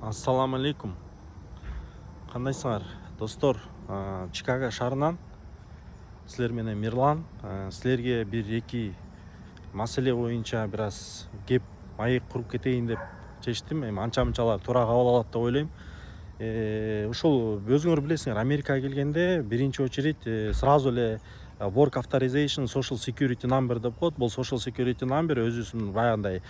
Ассаламу алейкум. Кандайсыңар, достор? Чикаго шаарынан силер менен Мирлан. Силерге бир эки маселе боюнча бир аз кеп маек куруп кетейин деп чечтим. Эми анча мынчалар туура кабыл алат деп ойлойм. Ушул өзүңөр билесиңер, Америкага келгенде биринчи очередь сразу эле work authorization social security number деп коет. Бул social security number өзүсүнүн баягындай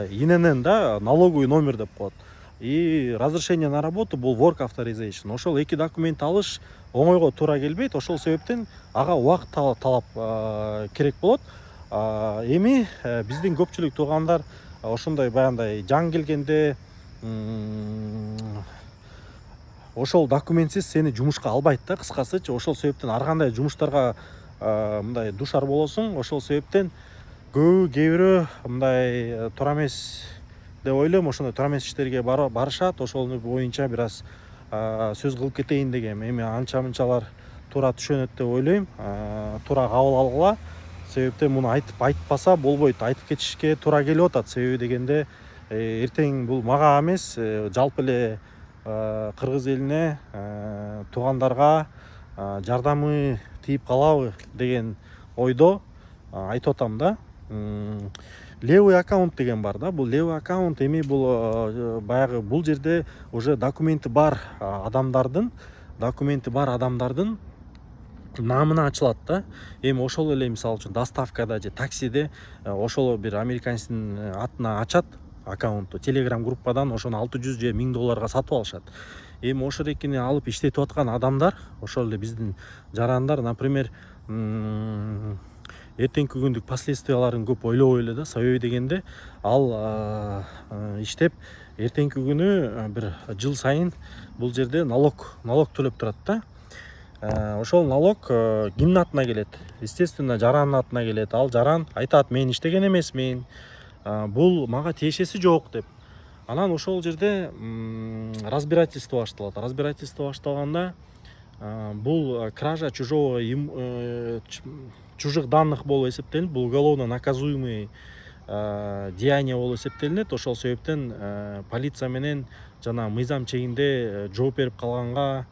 иненен да налоговый номер деп коет. И разрешение на работу бул work authorization. Ошол эки документ алыш оңойго туура келбейт. Ошол себептен ага убакыт талап керек болот. Эми биздин көпчүлүк туугандар ошондой баягындай жаңы келгенде ошол документсиз сени жумушка албайт да, кыскасычы. Ошол себептен ар кандай жумуштарга мындай душар болосуң. Ошол себептен кээ бирөө мындай туура эмес деп ойлойм. Ошондой туура эмес иштерге барышат. Ошол боюнча бир аз сөз кылып кетейин дегем. Эми анча мынчалар туура түшөнөт деп ойлойм. Туура кабыл алгыла. Себептен муну айтпаса болбойт. Айтып кетишке туура келип атат. Себеби дегенде эртең бул мага эмес, жалпы эле кыргыз элине, туугандарга жардамы тийип калабы деген ойдо айтып атам да. Левый аккаунт деген бар да. Бул левый аккаунт эми бул баягы бул жерде уже документи бар адамдардын намына ачылат да. Эми ошол эле мисалы үчүн доставкада же таксиде ошол бир американецтин атына ачат аккаунтту. Telegram группадан ошону 600 же 1000 долларга сатып алышат. Эми ошол экини алып иштетип аткан адамдар, ошол эле биздин жарандар, например, эртеңки күндүк последствияларын көп ойлобой эле да. Себеби дегенде ал иштеп эртеңки күнү бир жыл сайын бул жерде налог төлөп турат да. Ошол налог кимдин атына келет? Естественно, жарандын атына келет. Ал жаран айтат: мен иштеген эмесмин, бул мага тиешеси жок деп. Анан ошол жерде разбирательство башталат. Разбирательство башталганда бул кража чужих данных болуп эсептелинет. Бул уголовно наказуемый деяние болуп эсептелинет. Ошол себептен полиция менен жана мыйзам чегинде жооп берип калганга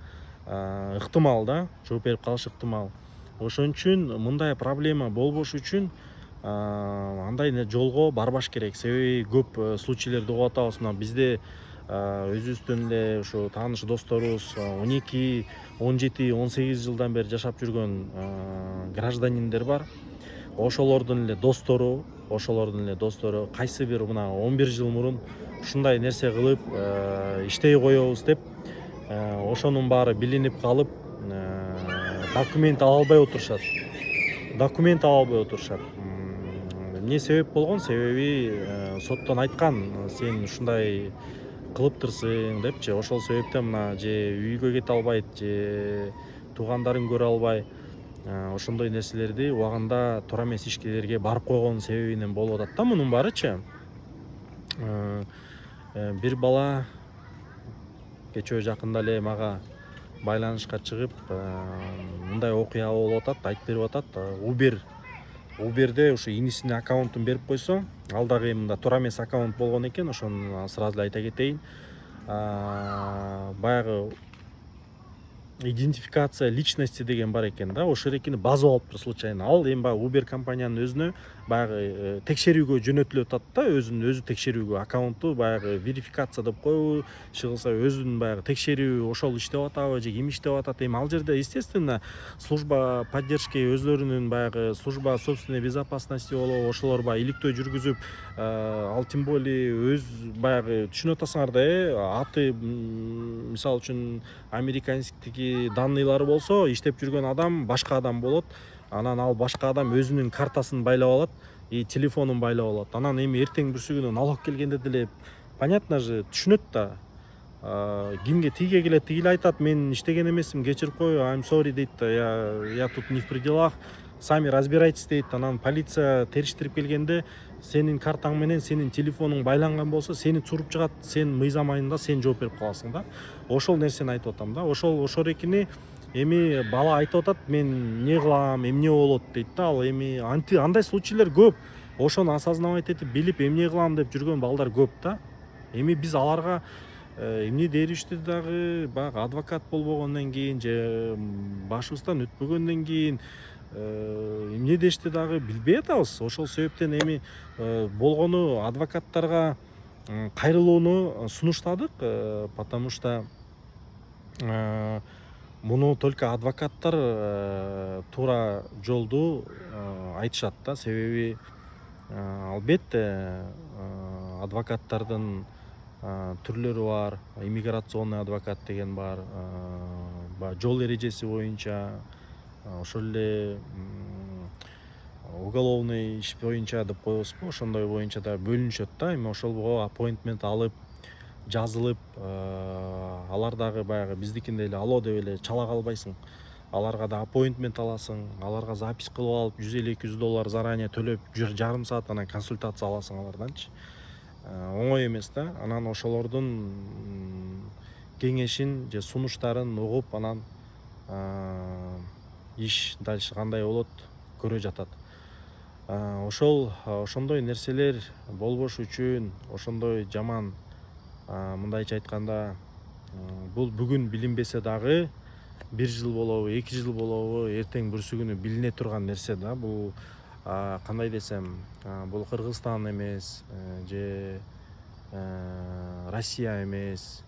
ыктымал да, жооп берип калыш ыктымал. Ошон үчүн мындай проблема болбош үчүн андай жолго барбаш керек. Себеби көп случайлерди угуп атабыз. Мына бизде өзүбүздүн эле ушу тааныш досторубуз 12, 17, 18 жылдан бери жашап жүргөн гражданиндер бар. Ошолордун эле достору кайсы бир мына 11 жыл мурун ушундай нерсе кылып иштей коебуз деп ошонун баары билинип калып документ ала албай отурушат. Эмне себеп болгон? Себеби соттон айткан, сен ушундай кылыптырсың депчи. Ошол себептен мына же үйгө кете албайт, же туугандарын көрө албай ошондой нерселерди убагында туура эмес ишкерге барып койгон себебинен болуп атат да мунун баарычы. Бир бала кечээ жакында эле мага байланышка чыгып мындай окуя болуп атат, айтып берип атат. Uber'де ушу инисине аккаунтун берип койсо, ал дагы мында туура эмес аккаунт болгон экен. Ошону сразу эле айта кетейин. Баягы идентификация личности деген бар экен да. Ошол экини базып алыптыр случайно. Ал эми баягы Uber компаниянын өзүнө баягы текшерүүгө жөнөтүлүп атат да. Өзү текшерүүгө, аккаунтту баягы верификация деп коебу, чыгылса өзүнүн баягы текшерүү, ошол иштеп атабы же ким иштеп атат. Эми ал жерде естественно служба поддержки өзлөрүнүн баягы служба собственной безопасности болобу, ошолор баягы иликтөө жүргүзүп, ал тем более өз баягы түшүнүп атасыңар да, аты мисалы үчүн американские данныйлары болсо, иштеп жүргөн адам башка адам болот. Анан ал башка адам өзүнүн картасын байлап алат и телефонун байлап алат. Анан эми эртең бүрсү күнү налог келгенде деле понятно же түшүнөт да. Кимге тиге келет, тигиле айтат: мен иштеген эмесмин, кечирип кой, I'm sorry дейт. Я тут не в пределах, сами разбирайтесь дейт. Анан полиция териштирип келгенде сенин картаң менен сенин телефонуң байланган болсо, сени туруп чыгат, сен мыйзам айында сен жооп берип каласың да. Ошол нерсени айтып атам да. Ошол экини эми бала айтып атат: мен эмне кылам, эмне болот дейт да. Ал эми андай случайлар көп. Ошону осознавать этип, билип, эмне кылам деп жүргөн балдар көп да. Эми биз аларга эмне деришти дагы баягы адвокат болбогондон кийин же башыбыздан өтпөгөндөн кийин эмне дешти дагы билбей атабыз. Ошол себептен эми болгону адвокаттарга кайрылууну сунуштадык, потому что муну только адвокаттар туура жолду айтышат да. Себеби албетте адвокаттардын түрлөрү бар. Иммиграционный адвокат деген бар, жол эрежеси боюнча, ошол эле уголовный иш боюнча деп коебузбу, ошондой боюнча да бөлүнүшөт да. Эми ошолго аппоинтмент алып, жазылып, алар дагы баягы биздикиндей эле алло деп эле чала калбайсың. Аларга да аппоинтмент аласың, аларга запись кылып алып, $150-200 заранее төлөп, жарым саат анан консультация аласың аларданчы. Оңой эмес да. Анан ошолордун кеңешин же сунуштарын угуп, анан иш дальше кандай болот көрө жатат. Ошондой нерселер болбош үчүн, ошондой жаман, мындайча айтканда, бул бүгүн билинбесе дагы 1 жыл болобу, 2 жыл болобу, эртең бүрсү билине турган нерсе да. Бул кандай десем, бул Кыргызстан эмес, же Россия эмес,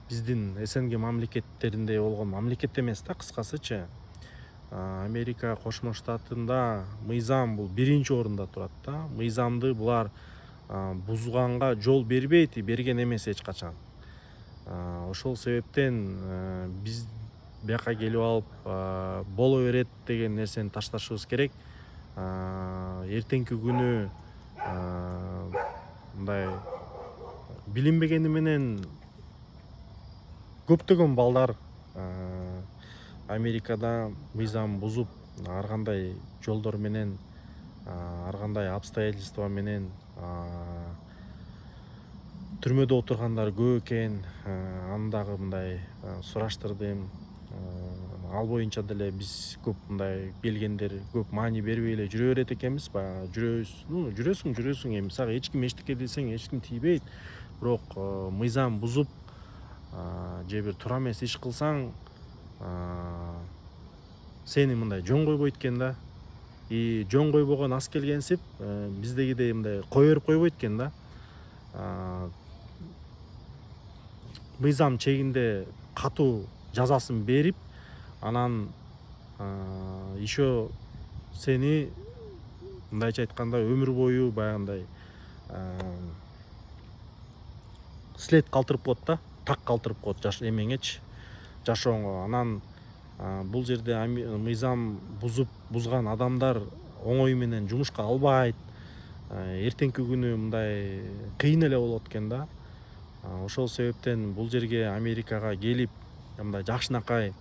биздин СНГ мамлекеттеринде болгон мамлекет эмес да, кыскасычы. Америка Кошмо Штатында мыйзам бул 1-орунда турат да. Мыйзамды булар бузганга жол бербейт, берген эмес эч качан. Ошол себептен биз бияка келип алып боло берет деген нерсени ташташыбыз керек. Эртеңки күнү мындай билинбегени менен көптөгөн балдар Америкада мыйзам бузуп, ар кандай жолдор менен, ар кандай обстоятельства менен түрмөдө отургандар көп экен. Аны дагы мындай сураштырдым. Ал боюнча деле биз көп мындай келгендер көп маани бербей эле жүрө берет экенбиз. Баягы жүрөсүң эми сага эч ким эчтеке десең эч ким тийбейт. Бирок мыйзам бузуп же бир туура эмес иш кылсаң, сени мындай жөн койбойт экен да. Жөн койбогон ас келгенсип, биздегидей мындай кое берип койбойт экен да. Мыйзам чегинде катуу жазасын берип, анан еще сени мындайча айтканда өмүр бою баягындай след калтырып коет да, так калтырып коет эмеңечи, жашооңо. Анан бул жерде мыйзам бузган адамдар оңой менен жумушка албайт. Эртеңки күнү мындай кыйын эле болот экен да. Ошол себептен бул жерге Америкага келип, мындай жакшынакай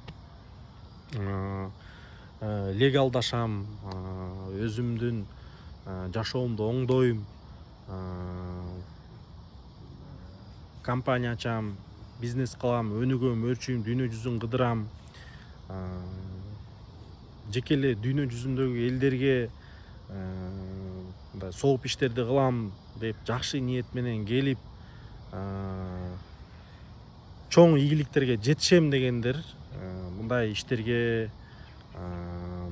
легалдашам, өзүмдүн жашоомду оңдойм, компания ачам, бизнес кылам, өнүгөм, өрчүйм, дүйнө жүзүн кыдырам, жеке эле дүйнө жүзүндөгү элдерге сооп иштерди кылам деп жакшы ниет менен келип, чоң ийгиликтерге жетишем дегендер мындай иштерге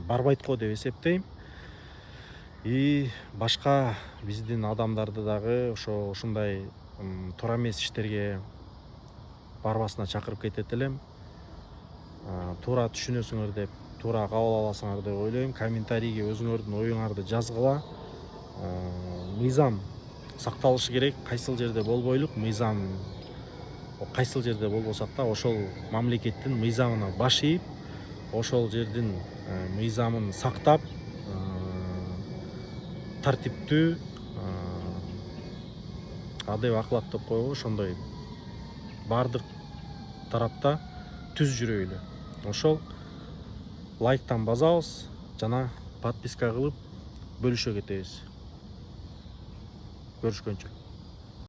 барбайт го деп эсептейм. Башка биздин адамдарды дагы ушундай туура эмес иштерге барбасына чакырып кетет элем. Туура түшүнөсүңөр деп, туура кабыл аласыңар деп ойлойм. Комментарийге өзүңөрдүн оюңарды жазгыла. Мыйзам сакталышы керек, кайсыл жерде болбойлук. Мыйзам кайсыл жерде болбосак да, ошол мамлекеттин мыйзамына баш ийип, ошол жердин мыйзамын сактап, тартиптүү, адеп аклак деп коебу, ошондой бардык тарапта түз жүрөйлү. Ошол лайктан базабыз жана подписка кылып бөлүшө кетебиз. Görüşкөнчө.